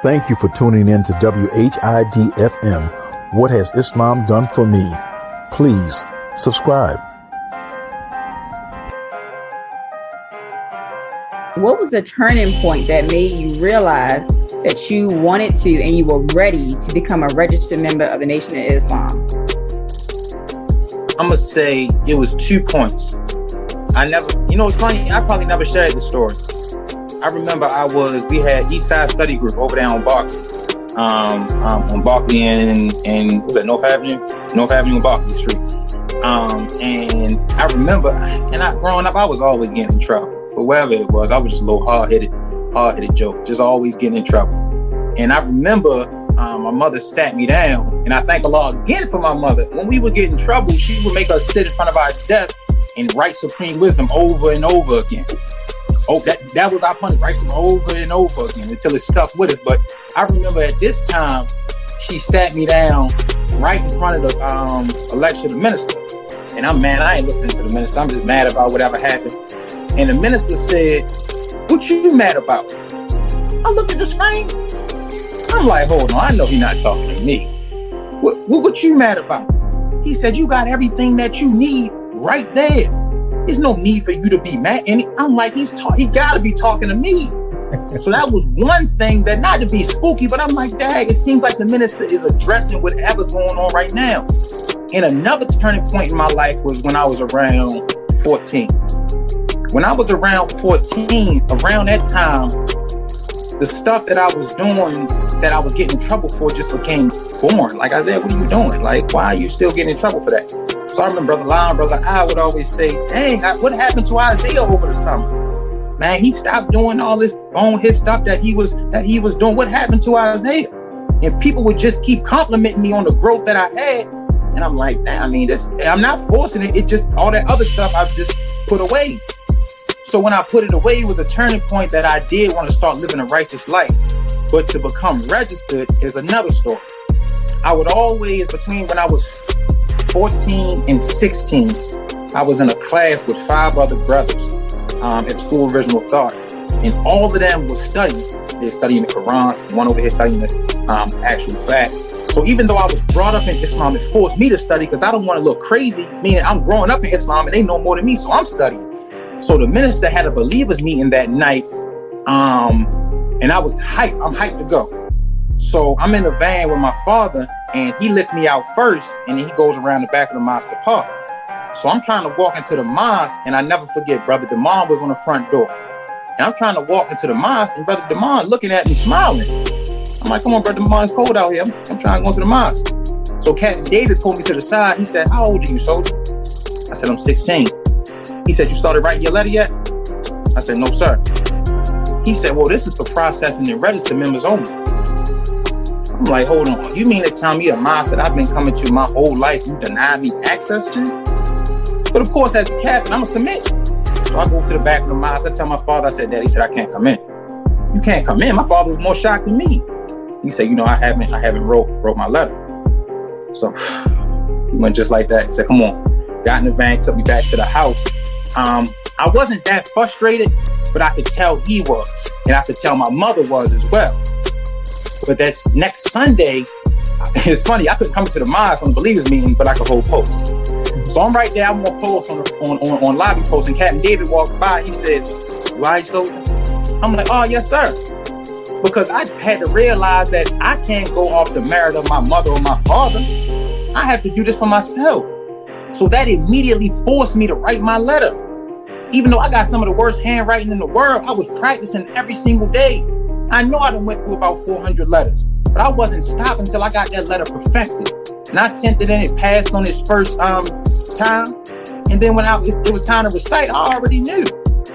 Thank you for tuning in to WHID-FM. What has Islam done for me? Please subscribe. What was the turning point that made you realize that you wanted to and you were ready to become a registered member of the Nation of Islam? I'm going to say it was 2 points. It's funny, I probably never shared this story. I remember we had East Side Study Group over there on Barkley. On Barkley and was that North Avenue? North Avenue and Barkley Street. And I remember, growing up, I was always getting in trouble. For wherever it was, I was just a little hard-headed joke, just always getting in trouble. And I remember my mother sat me down, and I thank Allah again for my mother. When we would get in trouble, she would make us sit in front of our desk and write Supreme Wisdom over and over again. Oh, that was our punishment, write them over and over again until it stuck with us. But I remember at this time, she sat me down right in front of the lecture of the minister. And I'm mad, I ain't listening to the minister. I'm just mad about whatever happened. And the minister said, "What you mad about?" I looked at the screen. I'm like, hold on, I know he's not talking to me. What you mad about? He said, "You got everything that you need right there. There's no need for you to be mad." And I'm like, he got to be talking to me. So that was one thing that, not to be spooky, but I'm like, dang, it seems like the minister is addressing whatever's going on right now. And another turning point in my life was when I was around 14. When I was around 14, around that time, the stuff that I was doing that I was getting in trouble for just became boring. Like I said, what are you doing? Like, why are you still getting in trouble for that? So I remember Brother Lyon, Brother I would always say, dang, what happened to Isaiah over the summer? Man, he stopped doing all this on his stuff that he was doing. What happened to Isaiah? And people would just keep complimenting me on the growth that I had. And I'm like, damn, I'm not forcing it. It just, all that other stuff I've just put away. So when I put it away, it was a turning point that I did want to start living a righteous life. But to become registered is another story. I would always, between when I was 14 and 16, I was in a class with 5 other brothers at School of Original Thought. And all of them were studying. They're studying the Quran, one over here studying the actual facts. So even though I was brought up in Islam, it forced me to study because I don't want to look crazy, meaning I'm growing up in Islam and they know more than me, so I'm studying. So the minister had a believers meeting that night, and I was hyped. I'm hyped to go. So I'm in the van with my father, and he lets me out first, and then he goes around the back of the mosque to park. So I'm trying to walk into the mosque, and I never forget, Brother Damon was on the front door. And I'm trying to walk into the mosque, and Brother Damon looking at me smiling. I'm like, come on, Brother Damon, it's cold out here. I'm trying to go into the mosque. So Captain David pulled me to the side. He said, "How old are you, soldier?" I said, "I'm 16. He said, "You started writing your letter yet?" I said, "No, sir." He said, "Well, this is for processing and registered members only." I'm like, hold on. You mean to tell me a mosque that I've been coming to my whole life, you denied me access to? But of course, as a captain, I'm going to submit. So I go to the back of the mosque. I tell my father, I said, "Dad," he said, "I can't come in." "You can't come in?" My father was more shocked than me. He said, I haven't wrote my letter. So he went just like that. He said, "Come on." Got in the van, took me back to the house. I wasn't that frustrated, but I could tell he was. And I could tell my mother was as well. But that's next Sunday. It's funny, I couldn't come to the mosque on the believers meeting, but I could hold posts. So I'm right there, I'm on posts on lobby posts, and Captain David walks by. He says, "Why so?" I'm like, "Oh, yes, sir." Because I had to realize that I can't go off the merit of my mother or my father. I have to do this for myself. So that immediately forced me to write my letter. Even though I got some of the worst handwriting in the world, I was practicing every single day. I know I done went through about 400 letters, but I wasn't stopping until I got that letter perfected. And I sent it in, it passed on its first time. And then when it was time to recite, I already knew.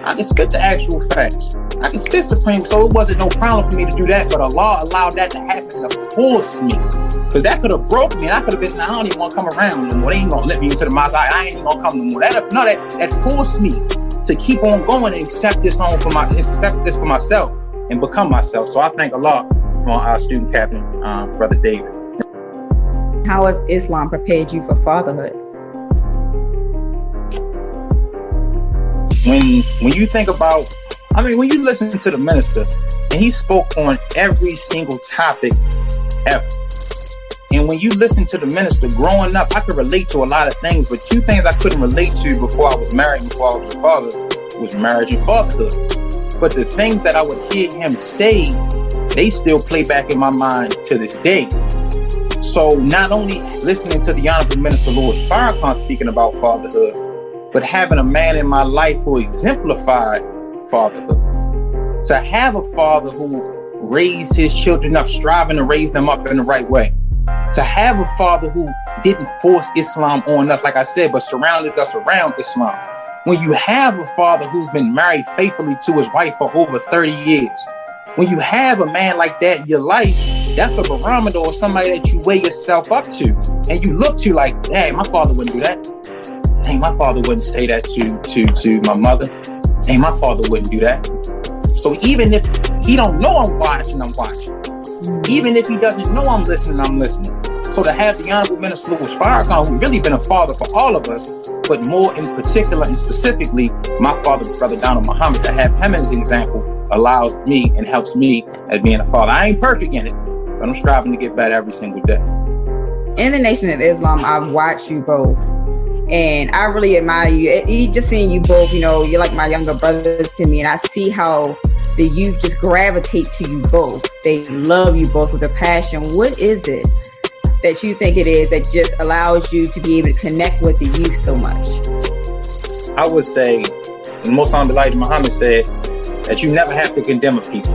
I could spit the actual facts. I could spit Supreme, so it wasn't no problem for me to do that, but Allah allowed that to happen to force me. Because that could have broke me, and I could have been, "I don't even want to come around no more. They ain't going to let me into the mosque. I ain't even going to come no more." That forced me to keep on going and accept this for myself and become myself. So I thank Allah for our student captain, Brother David. How has Islam prepared you for fatherhood? When you think about I mean, when you listen to the minister, and he spoke on every single topic ever. And when you listen to the minister growing up, I could relate to a lot of things, but two things I couldn't relate to before I was married, before I was a father, was marriage and fatherhood. But the things that I would hear him say, they still play back in my mind to this day. So not only listening to the Honorable Minister Louis Farrakhan speaking about fatherhood, but having a man in my life who exemplified fatherhood. To have a father who raised his children up, striving to raise them up in the right way. To have a father who didn't force Islam on us, like I said, but surrounded us around Islam. When you have a father who's been married faithfully to his wife for over 30 years, when you have a man like that in your life, that's a barometer or somebody that you weigh yourself up to. And you look to like, hey, my father wouldn't do that. Hey, my father wouldn't say that to my mother. Hey, my father wouldn't do that. So even if he don't know I'm watching. Even if he doesn't know I'm listening. So to have the Honorable Minister Louis Farrakhan, who's really been a father for all of us, but more in particular and specifically, my father, Brother Donald Muhammad, to have him as an example allows me and helps me as being a father. I ain't perfect in it, but I'm striving to get better every single day. In the Nation of Islam, I've watched you both, and I really admire you. Just seeing you both, you're like my younger brothers to me, and I see how the youth just gravitate to you both. They love you both with a passion. What is it that you think it is that just allows you to be able to connect with the youth so much? I would say, and Most Honorable Elijah Muhammad said, that you never have to condemn a people.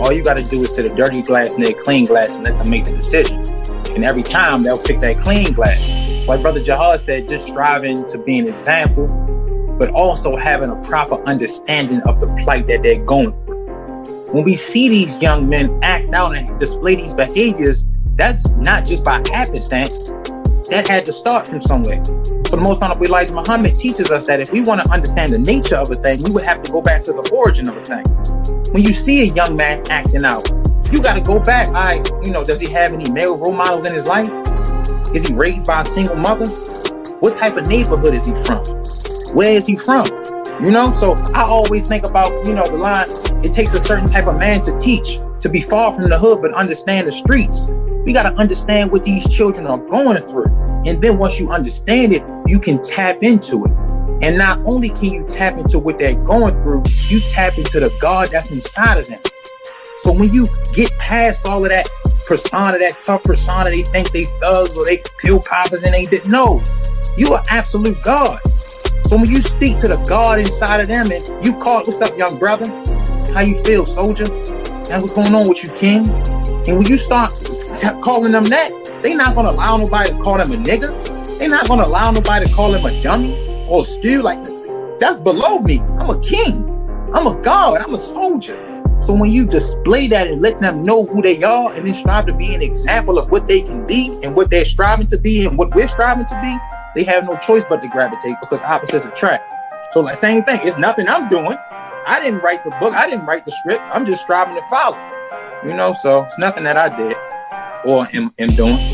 All you got to do is sit a dirty glass near a clean glass and let them make the decision. And every time they'll pick that clean glass. Like Brother Jihad said, just striving to be an example, but also having a proper understanding of the plight that they're going through. When we see these young men act out and display these behaviors, that's not just by happenstance. That had to start from somewhere. So the Most Honorable Elijah Muhammad teaches us that if we want to understand the nature of a thing, we would have to go back to the origin of a thing. When you see a young man acting out, you got to go back. Does he have any male role models in his life? Is he raised by a single mother? What type of neighborhood is he from? Where is he from? So I always think about, the line, it takes a certain type of man to teach, to be far from the hood, but understand the streets. We got to understand what these children are going through. And then once you understand it, you can tap into it. And not only can you tap into what they're going through, you tap into the God that's inside of them. So when you get past all of that persona, that tough persona, they think they thugs or they pill poppers and they didn't know. You are absolute God. So when you speak to the God inside of them and you call, what's up, young brother? How you feel, soldier? That's what's going on with you, king? And when you start calling them that, they're not going to allow nobody to call them a nigga. They're not going to allow nobody to call them a dummy or a stew. Like, that's below me. I'm a king. I'm a God. I'm a soldier. So when you display that and let them know who they are and then strive to be an example of what they can be and what they're striving to be and what we're striving to be, they have no choice but to gravitate because opposites attract. So like same thing, it's nothing I'm doing. I didn't write the book. I didn't write the script. I'm just striving to follow. So it's nothing that I did or am doing.